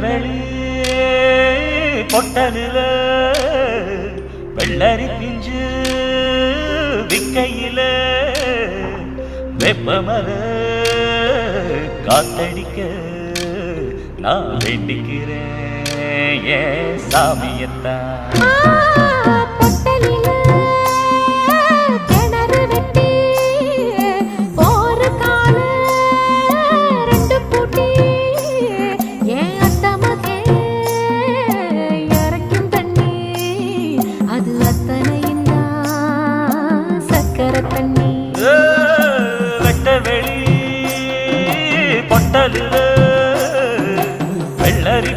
வெளி பொட்டலில வெள்ளரி பிஞ்சு விக்கையில வெப்பமர காத்தடிக்க நான் வேண்டிக்கிறேன் ஏன் சாமியத்தான். வெட்ட வெளி பொட்டலில வெள்ளரி